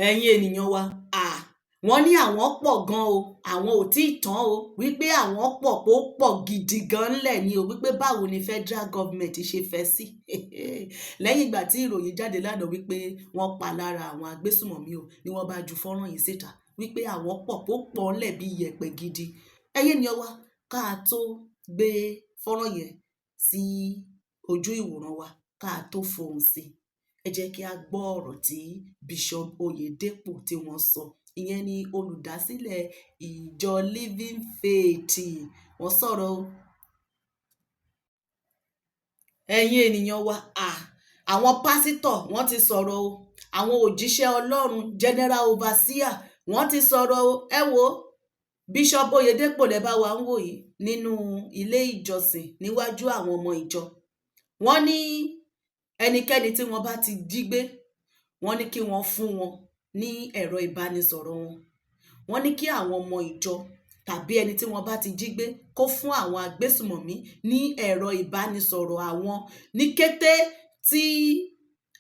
ẹ̀yin ènìyàn wa wọ́n ní àwọn pọ̀ gan o, àwọn ò tí ì tán o, wípé àwọn pọ̀ pó pọ̀ gidi gan ńlẹ̀ ni o, wípé báwo ni federal government ṣe fẹ́ sí lẹ́yìn ìgbà tí ìròyìn jáde lánàá wípé wọ́n pa lára àwọn agbésùmọ̀mí o, ni wọ́n bá ju fọ́nrán yìí síta wípé àwọn pọ̀ pó pọ̀ ńlẹ̀ bí iyẹ̀pẹ̀ gidi. ẹ̀yin ènìyàn wa, ká tó gbé fọ́nrán yẹn sí ojú ìwòran wa, ká tó fohùn sí, ẹ jẹ́ kí a gbọ́ ọ̀rọ̀ tí Bishop Oyedepo tí wọ́n sọ. Ìyẹn ni olùdásílẹ̀ ìjọ Living Faith. Wọ́n sọ̀rọ̀ o. ẹ̀yin ènìyàn wa, àwọn pásítọ̀ wọ́n ti sọ̀rọ̀ o, àwọn òjíṣẹ́ Ọlọ́run general overseer wọ́n ti sọ̀rọ̀ o. ẹ wo Bishop Oyedepo lẹ bá wa ń wò yìí nínú ilé ìjọsìn níwájú àwọn ọmọ ìjọ. wọ́n ní ẹnikẹ́ni tí wọ́n bá ti jí gbé, wọ́n ní kí wọ́n fún wọn ní ẹ̀rọ ìbánisọ̀rọ̀ wọn. wọ́n ní kí àwọn ọmọ ìjọ tàbí ẹni tí wọ́n bá ti jí gbé kó fún àwọn agbésùmọ̀mí ní ẹ̀rọ ìbánisọ̀rọ̀ àwọn ní kété tí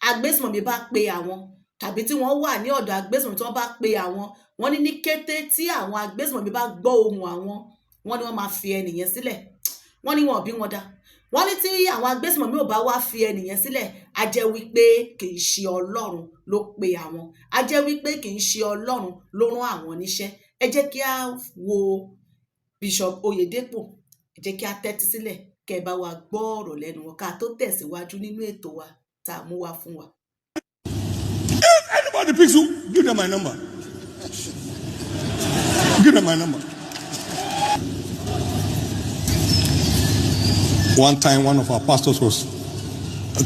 agbésùmọ̀mí bá pe àwọn, tàbí tí wọ́n wà ní ọ̀dọ̀ agbésùmọ̀mí tí wọ́n bá pe àwọn. wọ́n ní kété tí àwọn agbésùmọ̀mí bá gbọ́ ohùn àwọn, wọ́n ní wọ́n máa fi ẹnìyẹn sílẹ̀. wọ́n ní wọn ò bí wọn dá. wọ́n ní tí àwọn agbésùmọ̀mí ò bá wá fi ẹnìyẹn sílẹ̀, á jẹ́ wípé kì í ṣe Ọlọ́run ló pe àwọn, á jẹ́ wípé kì í ṣe Ọlọ́run ló rán àwọn níṣẹ́. ẹ jẹ́ kí a wo Bishop Oyedepo, ẹ jẹ́ kí a tẹ́tí sílẹ̀ kẹ́ ẹ bá wa gbọ́ ọ̀rọ̀ lẹ́nu wọn ká tó tẹ̀síwájú nínú ètò wa tá a mú wá fún wa. If anybody picks you, give them my number. Give them my number. One time, one of our pastors was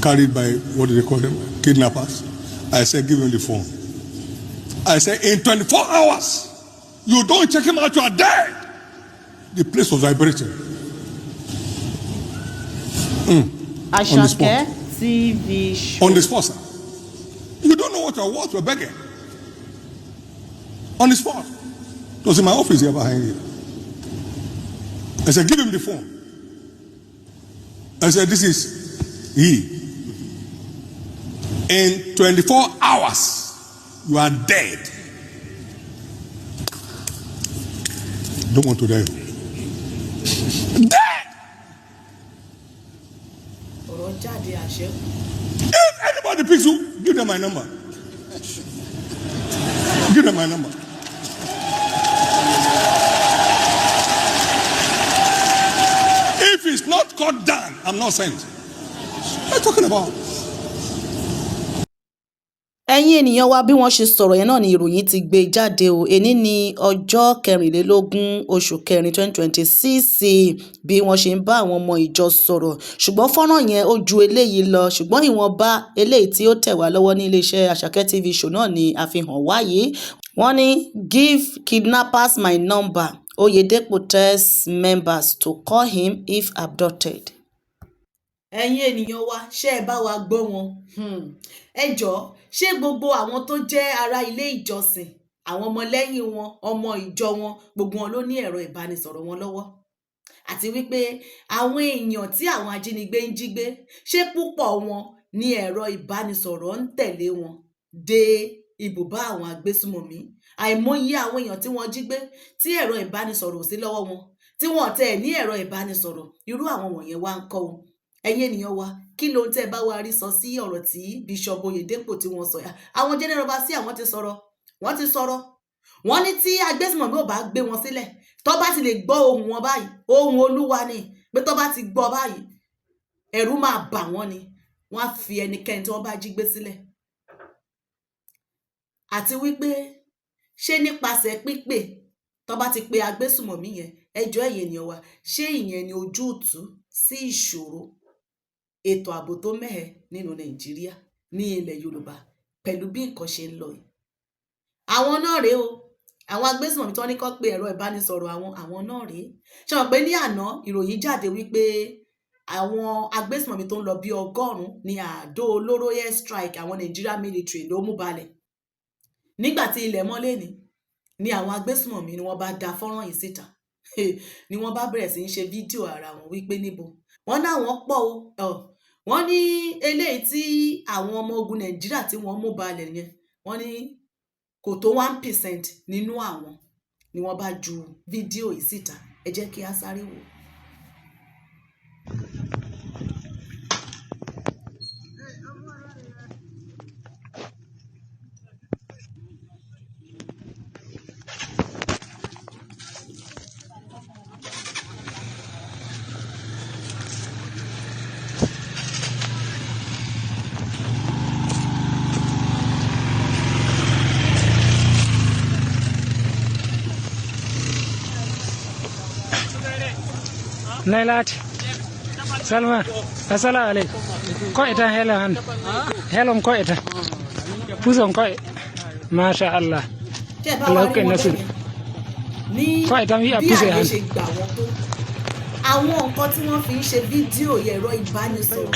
carried by, what do they call them? Kidnappers. I said, give him the phone. I said, in 24 hours, you don't check him out, you are dead. The place was vibrating. On the spot. TV show. On the spot, sir. You don't know what your words were begging. On the spot. It was in my office here behind you. I said, give him the phone. I said, this is he. In 24 hours, you are dead. Don't want to die. Dead! If anybody picks you, give them my number. Give them my number. If it's not cut down, I'm not sent. What are you talking about? ẹ̀yin ènìyàn wa, bí wọ́n ṣe sọ̀rọ̀ yẹn náà ni ìròyìn ti gbé jáde o. èní ní ọjọ́ 24 oṣù kẹrin 2026 bí wọ́n ṣe ń bá àwọn ọmọ ìjọ sọ̀rọ̀. ṣùgbọ́n fọ́nrán yẹn ó ju eléyìí lọ, ṣùgbọ́n ìwọ̀nba eléyìí tí ó tẹ̀ wá lọ́wọ́ ní iléeṣẹ́ Àṣàkẹ́ TV show náà ni àfihàn wáyé. wọ́n ní give kidnappers my number, Oyedepo tells members to call him if abducted. ẹ̀yin ènìyàn wa, ṣé ẹ bá wa gbọ́ wọn? ẹ jọ̀ọ́, ṣé gbogbo àwọn tó jẹ́ ará ilé ìjọsìn, àwọn ọmọlẹ́yìn wọn, ọmọ ìjọ wọn, gbogbo wọn ló ní ẹ̀rọ ìbánisọ̀rọ̀ wọn lọ́wọ́? àti wípé àwọn èèyàn tí àwọn ajínigbé ń jí gbé, ṣé púpọ̀ wọn ní ẹ̀rọ ìbánisọ̀rọ̀ ń tẹ̀lé wọn dé ibùbá àwọn agbésùmọ̀mí? àìmọye àwọn èèyàn tí wọ́n jí gbé tí ẹ̀rọ ìbánisọ̀rọ̀ ò sí lọ́wọ́ wọn, tí wọ́n tẹ̀ ní ẹ̀rọ ìbánisọ̀rọ̀. irú àwọn wọ̀nyẹn wá ń kọ́ o. ẹ̀yin ènìyàn wa, kí ló ń tẹ́ bá wa rí sọ sí ọ̀rọ̀ tí Bishop Oyedepo tí wọ́n sọ yà? àwọn general overseer àwọn ti sọ̀rọ̀. wọ́n ní tí agbésùmọ̀mí ò bá gbé wọn sílẹ̀, tó bá ti lè gbọ́ ohùn wọn báyìí, ohùn Olúwa ni, pé tó bá ti gbọ́ báyìí ẹ̀rù máa bà wọ́n ni, wọ́n á fi ẹnikẹ́ni tí wọ́n bá jí gbé sílẹ̀. àti wípé ṣé nípasẹ̀ pípè tó bá ti pe agbésùmọ̀mí yẹn, ẹjọ́ ẹ̀yin ènìyàn wa, ṣé ìyẹn ni ojútùú sí ìṣòro ètò ààbò tó mẹ́hẹ nínú Nàìjíríà, ní ilẹ̀ Yorùbá, pẹ̀lú bí nǹkan ṣe ń lọ yìí? àwọn náà rèé o, àwọn agbésùmọ̀mí tí wọ́n ní kó pe ẹ̀rọ ìbánisọ̀rọ̀ àwọn náà rèé. ṣé wọn pé ní àná ìròyìn jáde wípé àwọn agbésùmọ̀mí tó ń lọ bí 100 ní àdó olóró air strike àwọn Nigeria military ló mú balẹ̀. nígbà tí ilẹ̀ mọ́lẹ̀ ni àwọn agbésùmọ̀mí ni wọ́n bá da fọ́nrán yìí síta ni wọ́n bá bẹ̀rẹ̀ sí í ṣe fídíò ara wọn wípé níbo wọ́n náà wọ́n pọ̀ o. wọ́n ní eléyìí tí àwọn ọmọ ogun Nàìjíríà tí wọ́n mú balẹ̀ yẹn, wọ́n ní kò tó 1% nínú àwọn ni wọ́n bá ju fídíò yìí síta. Ẹ jẹ́ kí a sáré wò. Nailat Salman assalamu alaikum ko ita helan helon ko ita puson ko masha Allah Tẹ́ bá wá rí wọn bẹ́ẹ̀ ní Kọ́ ìtàn bí bí àpèsè àyè hàn. ṣe gbà wọ́n tó àwọn nǹkan tí wọ́n fi ń ṣe fídíò ẹ̀rọ ìbánisọ̀rọ̀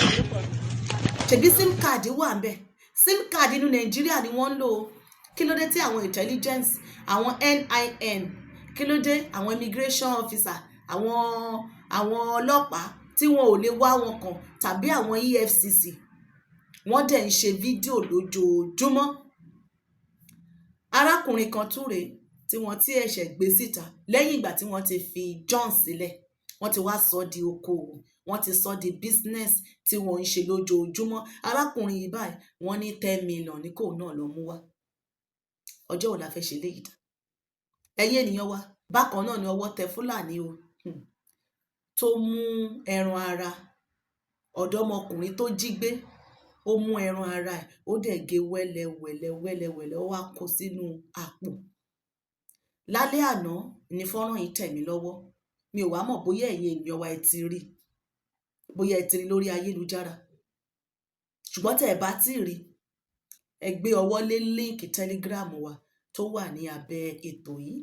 ṣebí sim card wà ń bẹ̀. Sim card inú Nàìjíríà ni wọ́n ń lò ó. Kí ló dé tí àwọn intelligence àwọn NIN kí ló dé àwọn immigration officer àwọn ọlọ́pàá tí wọn ò lè wá wọn kàn tàbí àwọn EFCC wọ́n dẹ̀ ń ṣe fídíò lójoojúmọ́. Arákùnrin kan tún rèé tí wọ́n ti ẹ̀ṣẹ̀ gbé síta lẹ́yìn ìgbà tí wọ́n ti fi John sílẹ̀ wọ́n ti wá sọ di okòwò wọ́n ti sọ di business tí wọ́n ń ṣe lójoojúmọ́. Arákùnrin yìí báyìí wọ́n ní 10 million ní kò náà lọ mú wá. Ọjọ́ wo la fẹ́ ṣe léyìí dá? Ẹ̀yin ènìyàn wa bákan náà ni ọwọ́ tẹ Fúlàní o tó mú ẹran ara ọ̀dọ́mọkùnrin tó jí gbé. Ó mú ẹran ara ẹ̀ ó dẹ̀ gé wẹ́lẹ́wẹ́lẹ́ ó wá kó sínú àpò. Lálẹ́ àná ni fọ́nrán yìí tẹ̀ mí lọ́wọ́. Mi ò wá mọ̀ bóyá ẹ̀yin ènìyàn wa ẹ ti rí bóyá ẹ ti rí lórí ayélujára. Ṣùgbọ́n tẹ́ ẹ bá ti rí ẹ gbé ọwọ́ lé líǹkì Telegram wa tó wà ní abẹ́ ètò yìí.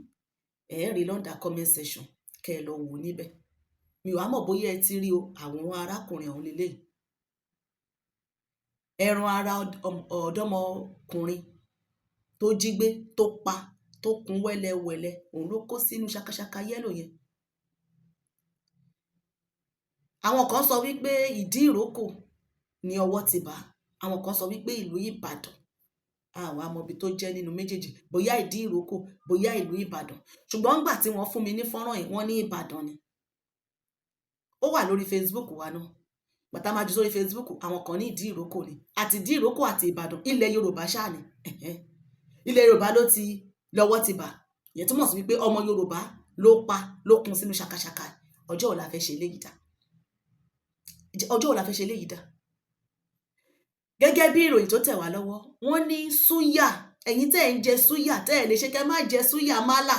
Ẹ rí lọ́ndà comment section kẹ́ ẹ lọ wò níbẹ̀. Mi ò wá mọ̀ bóyá ẹ ti rí o àwọn arákùnrin ọ̀hún lélẹ́yìí. Ẹran ara ọ̀dọ́mọkùnrin tó jí gbé tó pa tó kún wẹ́lẹ́wẹ́lẹ́ òun ló kó sínú ṣakaṣaka yẹ́lò yẹn. Àwọn kan sọ wípé ìdí ìrókò ni ọwọ́ ti bà. Àwọn kan sọ wípé ìlú Ìbàdàn. Àwọn amọ̀bi tó jẹ́ nínú méjèèjì bóyá ìdí ìrókò bóyá ìlú Ìbàdàn. Ṣùgbọ́n nígbà tí wọ́n fún mi ní fọ́nrán yìí wọ́n ní Ìbàdàn ni. Ó wà lórí Facebook wa náà. Bàtà máa jù sórí Facebook àwọn kan ní ìdí ìrókò ni. Àti ìdí ìrókò àti Ìbàdàn ilẹ̀ Yorùbá ṣáà ni. Ilẹ̀ Yorùbá ló ti lọ́wọ́ ti bà. Ìyẹn túmọ̀ sí wípé ọmọ Yorùbá ló pa ló kún sínú ṣakaṣaka. Ọjọ́ wo la fẹ́ ṣe léyìí dá? Ọjọ́ wo la fẹ́ ṣe léyìí dá? Gẹ́gẹ́ bí ìròyìn tó tẹ̀ wá lọ́wọ́ wọ́n ní súyà ẹ̀yin tẹ́ ẹ̀ ń jẹ súyà tẹ́ ẹ̀ lè ṣe kẹ́ má jẹ súyà málà.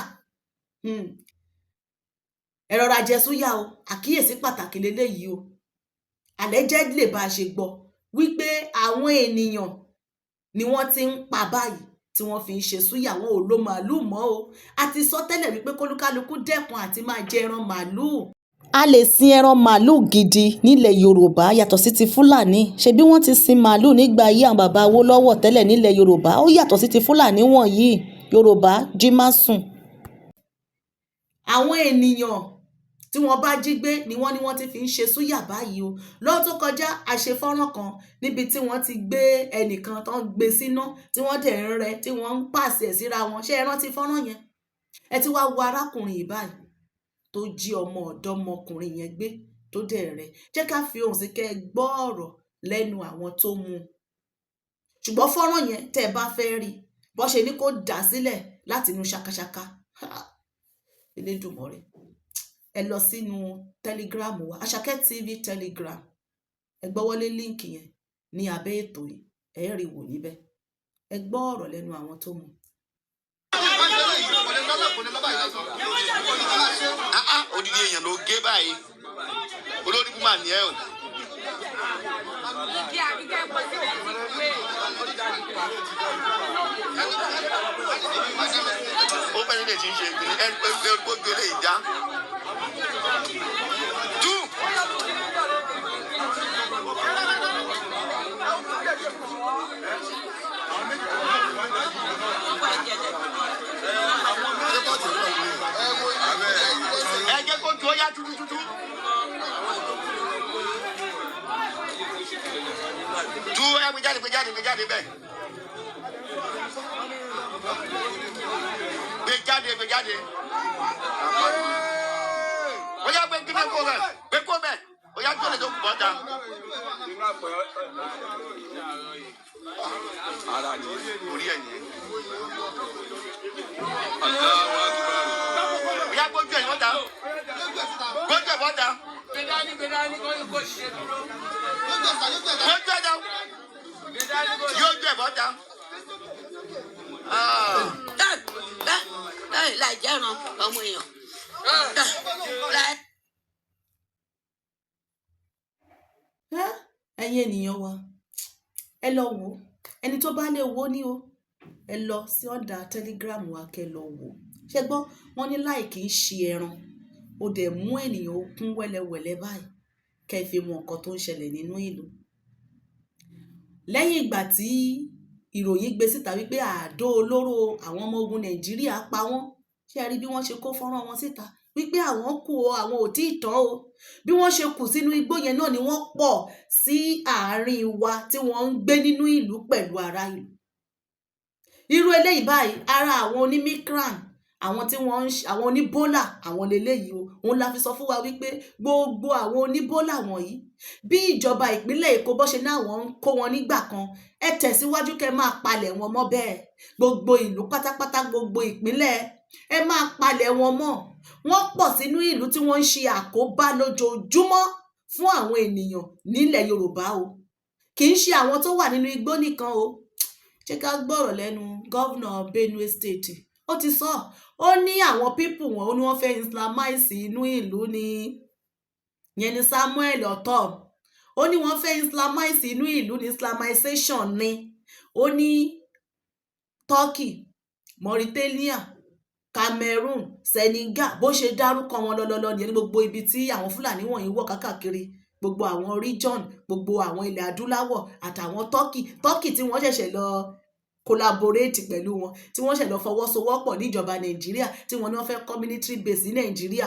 Ẹ rọra jẹ súyà o àkíyèsí pàtàkì lélẹ́yìí o. Allegedly bá a ṣe gbọ́ wípé àwọn ènìyàn ni wọ́n ti ń pa báyìí tí wọ́n fi ń ṣe súyà wọn ò lo màálù mọ́ o. A ti sọ tẹ́lẹ̀ wípé kólúkálukú dẹ́kun àti máa jẹ ẹran màálù. A lè sin ẹran màálù gidi nílẹ̀ Yorùbá yàtọ̀ sí ti Fúlàní. Ṣebí wọ́n ti sin màálù nígbà ayé àwọn bàbá Awólọ́wọ̀ tẹ́lẹ̀ nílẹ̀ Yorùbá. Ó yàtọ̀ sí ti Fúlàní wọ̀nyí. Yorùbá jí má sùn. Àwọn ènìyàn tí wọ́n bá jí gbé ni wọ́n ti fi ń ṣe súyà báyìí o. Lọ́dún tó kọjá a ṣe fọ́nrán kan níbi tí wọ́n ti gbé ẹnìkan tó ń gbé síná tí wọ́n dẹ̀ ń rẹ tí wọ́n ń pàṣẹ síra wọn. Ṣé ẹ rántí fọ́nrán yẹn? Ẹ ti wá wo arákùnrin yìí báyìí tó jí ọmọ ọ̀dọ́mọkùnrin yẹn gbé tó dẹ̀ rẹ̀. Jẹ́ ká fi ohùn sí kẹ́ ẹ gbọ́ ọ̀rọ̀ lẹ́nu àwọn tó mú un. Ṣùgbọ́n fọ́nrán yẹn tẹ́ ẹ bá fẹ́ rí bó ṣe ní kó dà sílẹ̀ láti inú ṣakaṣaka. Elédùmarè. Ẹ lọ sínú Telegram wa Àṣàkẹ́ TV Telegram. Ẹ gbọ́wọ́lé líǹkì yẹn ní abẹ́ ètò yìí. Ẹ rí wò níbẹ̀. Ẹ gbọ́ ọ̀rọ̀ lẹ́nu àwọn tó mú un. Odidi èèyàn ló gé báyìí olórí kúmà ní ẹ o. Ó fẹ́ nílé tí ń ṣe ìpínlẹ̀ ẹgbẹ́ gbogbo ilé ìjà. Ẹ jẹ́ kó ju ọyá tútútú. Ju ẹ gbé jáde bẹ́ẹ̀. jáde gbé jáde. Ó yá gbé kíni kó bẹ̀ gbé kó bẹ̀ ó yá tó lè tó kù bọ́ta. Orí ẹ̀ yẹn. Ó yá gbójú ẹ̀ bọ́ta. Gbójú ẹ̀ bọ́ta. Gbójú ẹ̀ dá. Yóò jẹ́ bọ́ta. Láì jẹ́ràn ọmọ èèyàn. Ẹ̀yin ènìyàn wa, ẹ lọ wò ó. Ẹni tó bá lè wò ní o, ẹ lọ sí ọ̀dà Telegram wa kẹ́ lọ wò ó. Ṣé gbọ́, wọ́n ní láì kì í ṣe ẹran. Ó dẹ̀ mú ènìyàn kún wẹ́lẹ́wẹ́lẹ́ báyìí kẹ́ ẹ fi mọ nǹkan tó ń ṣẹlẹ̀ nínú ìlú. Lẹ́yìn ìgbà tí ìròyìn gbé síta wípé àdó olóró àwọn ọmọ ogun Nàìjíríà pa wọ́n, ṣé ẹ rí bí wọ́n ṣe kó fọ́nrán wọn síta wípé àwọn kù o, àwọn ò tí ì tán o. Bí wọ́n ṣe kù sínú igbó yẹn náà ni wọ́n pọ̀ sí àárín wa tí wọ́n ń gbé nínú ìlú pẹ̀lú ará ìlú. Irú eléyìí báyìí, ara àwọn onímíkràn, àwọn tí wọ́n ń àwọn oníbólà, àwọn leléyìí o. Òun la fi sọ fún wa wípé gbogbo àwọn oníbólà wọ̀nyí, bí ìjọba ìpínlẹ̀ Èkó bó ṣe náà wọ́n ń kó wọn nígbà kan, ẹ tẹ̀síwájú kẹ́ máa palẹ̀ wọn mọ́ bẹ́ẹ̀. Gbogbo ìlú pátápátá, gbogbo ìpínlẹ̀, ẹ máa palẹ̀ wọn mọ́. Wọ́n pọ̀ sínú ìlú tí wọ́n ń ṣe àkóbá lójoojúmọ́ fún àwọn ènìyàn nílẹ̀ Yorùbá o. Kì í ṣe àwọn tó wà nínú igbó nìkan o. Ṣé ká gbọ́rọ̀ lẹ́nu gọ́vnà Benue State? Ó ti sọ, ó ní àwọn pípù wọn ó ní wọ́n fẹ́ islamize inú ìlú ni. Yẹn ni Samuel Ortom. Ó ní wọ́n fẹ́ islamize inú ìlú ní islamization ni. Ó ní Turkey, Mauritania, Cameroon, Senegal, bó ṣe dárúkọ wọn lọ́lọ́lọ́ ní gbogbo ibi tí àwọn Fúlàní wọ̀nyí wọ̀ kákàkiri, gbogbo àwọn region, gbogbo àwọn ilẹ̀ adúláwọ̀ àtàwọn Turkey tí wọ́n ṣẹ̀ṣẹ̀ lọ collaborate pẹ̀lú wọn, tí wọ́n ṣẹ̀ lọ fọwọ́sowọ́pọ̀ níjọba Nàìjíríà, tí wọ́n ní wọ́n fẹ́ kọ́ military base ní Nàìjíríà.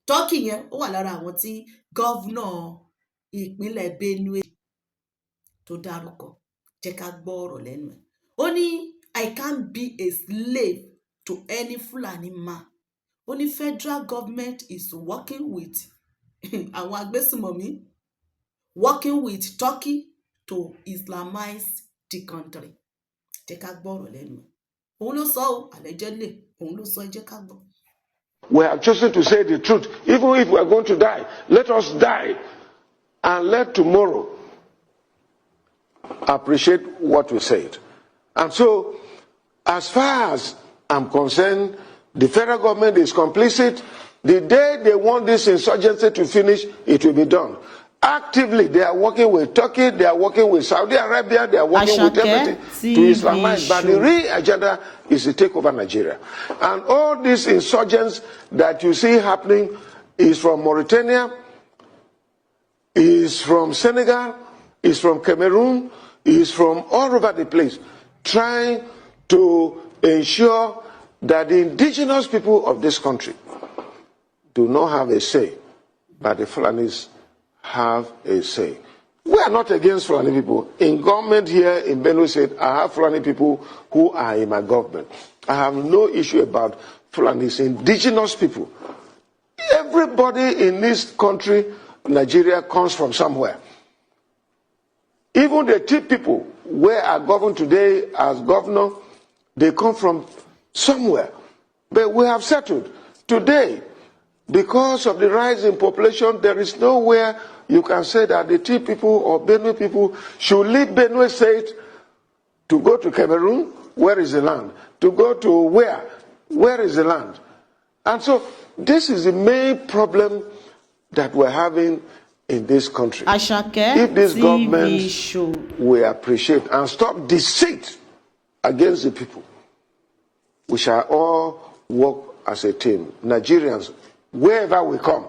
Turkey yẹn ó wà lára àwọn tí gọ́vnà ìpínlẹ̀ Benue tó dárúkọ. Jẹ́ ká gbọ́ ọ̀rọ̀ lẹ́nu ẹ̀. Ó ní I can't be a slave to any Fulani man. Ó ní federal government is working with àwọn agbésùmọ̀mí, working with Turkey to Islamize the country. Jẹ́ ká gbọ́ ọ̀rọ̀ lẹ́nu ẹ̀. Òun ló sọ ọ́, allegedly, òun ló sọ, jẹ́ ká gbọ́. We have chosen to say the truth. Even if we are going to die, let us die and let tomorrow appreciate what we said. And so, as far as I'm concerned, the federal government is complicit. The day they want this insurgency to finish, it will be done. Actively, they are working with Turkey, they are working with Saudi Arabia, they are working with everything to Islamize. But the real agenda is to take over Nigeria. And all these insurgents that you see happening is from Mauritania, is from Senegal, is from Cameroon, is from all over the place, trying to ensure that the indigenous people of this country do not have a say, but the Fulanis have a say. We are not against Fulani people. In government here in Benue State, I have Fulani people who are in my government. I have no issue about Fulanis, indigenous people. Everybody in this country, Nigeria, comes from somewhere. Even the two people where I govern today as governor, they come from somewhere. But we have settled. Today, because of the rise in population, there is nowhere you can say that the Tea people or Benue people should leave Benue State to go to Cameroon. Where is the land? To go to where? Where is the land? And so this is the main problem that we're having in this country. If this government will appreciate and stop deceit against the people, we shall all work as a team. Nigerians, wherever we come,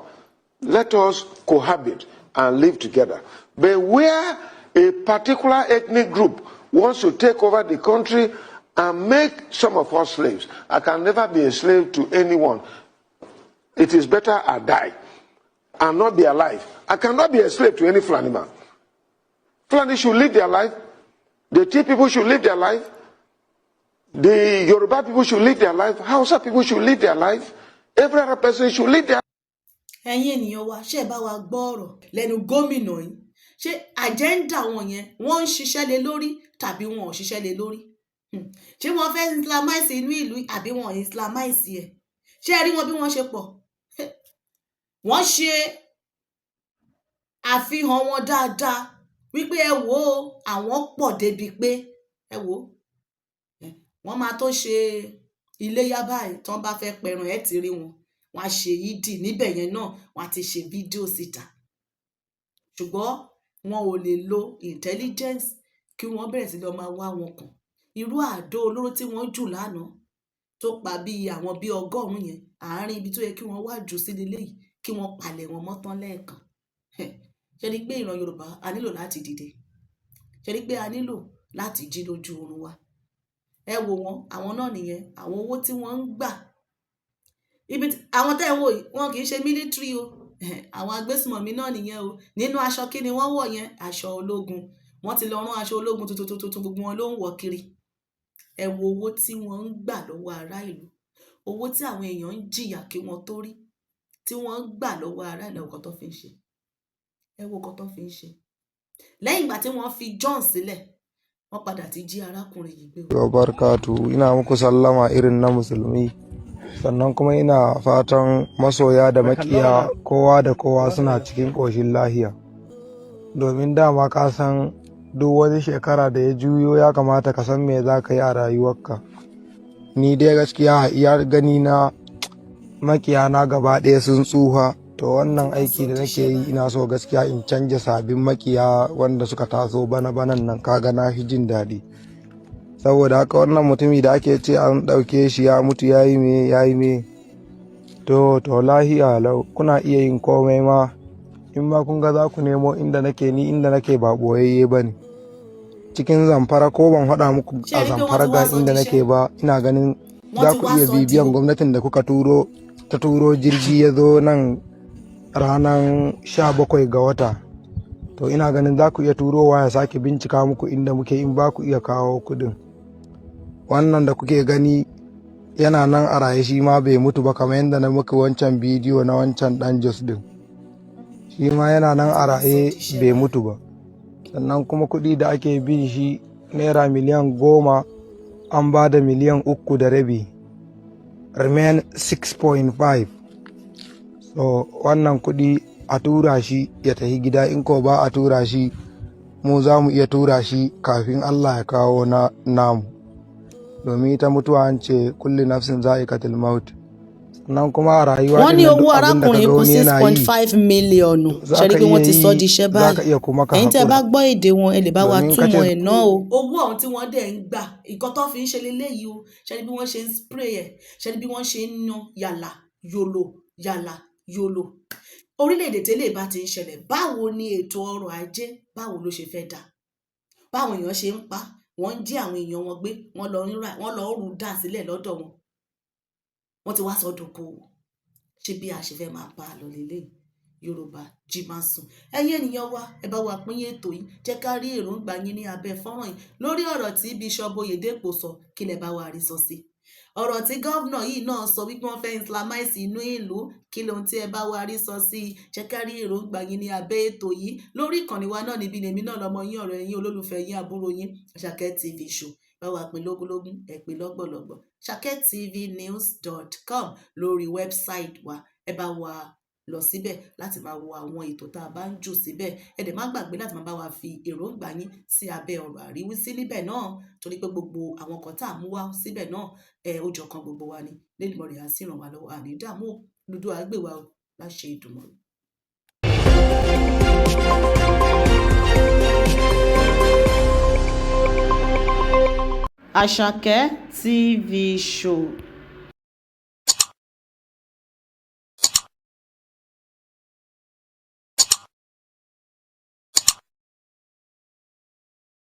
let us cohabit and live together. But where a particular ethnic group wants to take over the country and make some of us slaves, I can never be a slave to anyone. It is better I die and not be alive. I cannot be a slave to any Fulani man. Fulani should live their life. The Tea people should live their life. The Yoruba people should live their life. Hausa people should live their life. Every other person should live their ẹ̀yin ènìyàn wa ṣé ẹ bá wa gbọ́ ọ̀rọ̀ lẹ́nu gómìnà yìí ṣé àjẹ́ńdà wọn yẹn wọ́n ń ṣiṣẹ́ lé lórí tàbí wọn ò ṣiṣẹ́ lé lórí ṣé wọ́n fẹ́ islamize inú ìlú àbí wọn ò islamize ẹ̀ ṣé ẹ rí wọn bí wọ́n ṣe pọ̀ wọ́n ṣe àfihàn wọn dáadáa wípé ẹ wò ó àwọn pọ̀ débi pé ẹ wò ó wọ́n máa tó ṣe iléyá báyìí tán bá fẹ́ pẹran ẹ̀ ti rí wọn wọ́n á ṣe yídì níbẹ̀ yẹn náà wọ́n á ti ṣe fídíò síta ṣùgbọ́n wọn ò lè lo intelligence kí wọ́n bẹ̀rẹ̀ sí lọ máa wá wọn kàn irú àdó olóró tí wọ́n jù lánàá tó pa bíi àwọn bíi 100 yẹn àárín ibi tó yẹ kí wọ́n wá jù sí leléyìí kí wọ́n palẹ̀ wọn mọ́ tán lẹ́ẹ̀kan ṣe ni pé ìran Yorùbá a nílò láti dìde ṣe ni pé a nílò láti jí lójú oorun wa ẹ wò wọn àwọn náà nìyẹn àwọn owó tí wọ́n ń gbà ibi àwọn tẹ́ ẹ wò yìí wọn kì í ṣe mílítírì o àwọn agbésùmọ̀mí náà nìyẹn o nínú aṣọ kí ni wọ́n wọ̀ yẹn aṣọ ológun wọ́n ti lọ rán aṣọ ológun tuntun gbogbo wọn ló ń wọ̀ kiri ẹ wo owó tí wọ́n ń gbà lọ́wọ́ ará ìlú owó tí àwọn èèyàn ń jìyà kí wọ́n tó rí tí wọ́n ń gbà lọ́wọ́ ará ìlú ọkọ̀ tó fi ń ṣe ẹ wo ọkọ̀ tó fi ń ṣe lẹ́yìn ìgbà tí wọ́n fi John sílẹ̀ wọ́n padà ti jí arákùnrin yìí gbé. Barkatu ina muku sallama irin na musulmi sannan kuma ina fatan masoya da makiya kowa da kowa suna cikin ƙoshin lahiya domin dama ka san duk wani shekara da ya juyo ya kamata ka san me za ka yi a rayuwarka. Ni dai gaskiya a iya gani na makiya na gaba ɗaya sun tsufa to wannan aiki da nake yi ina so gaskiya in canja sabbin makiya wanda suka taso bana-banan nan kaga na fi jin daɗi. Saboda haka wannan mutumi da ake ce an ɗauke shi ya mutu ya yi me to lahiya lau kuna iya yin komai ma in ma kun ga za ku nemo inda nake ba ɓoyayye ba ne cikin Zamfara ko ban haɗa muku a Zamfara ga inda nake ba ina ganin za ku iya bibiyan gwamnatin da kuka ta turo jirgi ya zo nan ranar 17 ga wata to ina ganin za ku iya turowa ya sake bincika muku inda muke in ba ku iya kawo kuɗin. Wannan da kuke gani yana nan a raye shi ma bai mutu ba kamar yadda na muku wancan bidiyo na wancan dan Jos din shi ma yana nan a raye bai mutu ba sannan kuma kuɗi da ake bin shi naira miliyan 10 an ba da miliyan 3.5 remain 6.5 so wannan kuɗi a tura shi ya tafi gida in ko ba a tura shi mu za mu iya tura shi kafin Allah ya kawo namu domin ita mutuwa an ce kulli nafsin za'iqatul maut nan kuma a rayuwa wọ́n ní owó arákùnrin kù 6.5 mílíọ̀nù ṣẹ́rí pé wọ́n ti sọ di iṣẹ́ báyìí ẹ̀yin tẹ́ bá gbọ́ èdè wọn ẹ lè bá wa túmọ̀ ẹ̀ náà o. owó ọ̀hún tí wọ́n dẹ̀ ń gbà nǹkan tó fi ń ṣe leléyìí o ṣẹ́rí bí wọ́n ṣe ń spray ẹ̀ ṣẹ́rí bí wọ́n ṣe ń yan yàlà yòlò orílẹ̀-èdè tẹ́lẹ̀ bá ti ń ṣẹlẹ̀ báwo ni ètò ọrọ̀ ajé báwo ló ṣe fẹ́ dà báwọn èèyàn ṣe ń pa wọ́n ń jí àwọn èèyàn wọn gbé wọ́n lọ rú dà sílẹ̀ lọ́dọ̀ wọn wọ́n ti wá sọ́dún kó ṣé bí a ṣe fẹ́ máa bá a lọ lélẹ̀ Yorùbá jí máa sùn ẹ̀yin ènìyàn wa ẹ bá wa pín ètò yìí jẹ́ ká rí èròǹgbà yín ní abẹ́ fọ́nrán yìí lórí ọ̀rọ̀ tí Bishop Oyedepo sọ kí lẹ bá wa rí sọ sí ọ̀rọ̀ tí gọ́vnà yìí náà sọ wípé wọ́n fẹ́ islamize inú ìlú kí lóhun tí ẹ bá wa rí sọ sí jẹ́ ká rí èròǹgbà yín ní abẹ́ ètò yìí lórí ìkànnì wa náà níbi lèmi náà lọmọ yín ọ̀rẹ́ yín olólùfẹ́ yín àbúrò yín Àṣàkẹ́ TV show bá wa pín lógúnlógún ẹ pín lọ́gbọ̀lọ́gbọ̀ shaketvnews.com lórí wẹ́bsáìtì wa ẹ bá wa lọ síbẹ̀ láti máa wo àwọn ètò tá a bá ń jù síbẹ̀ ẹ dẹ̀ má gbàgbé láti máa bá wa fi èròǹgbà yín sí abẹ́ ọ̀rọ̀ àríwísí níbẹ̀ náà torí pé gbogbo àwọn kan tá a mú wá síbẹ̀ náà ó jọ kan gbogbo wa ni Lédùmarè á sì ràn wá lọ́wọ́ àní dààmú dúdú àgbèwà láṣẹ Èdùmàrè. Àṣàkẹ́ TV show.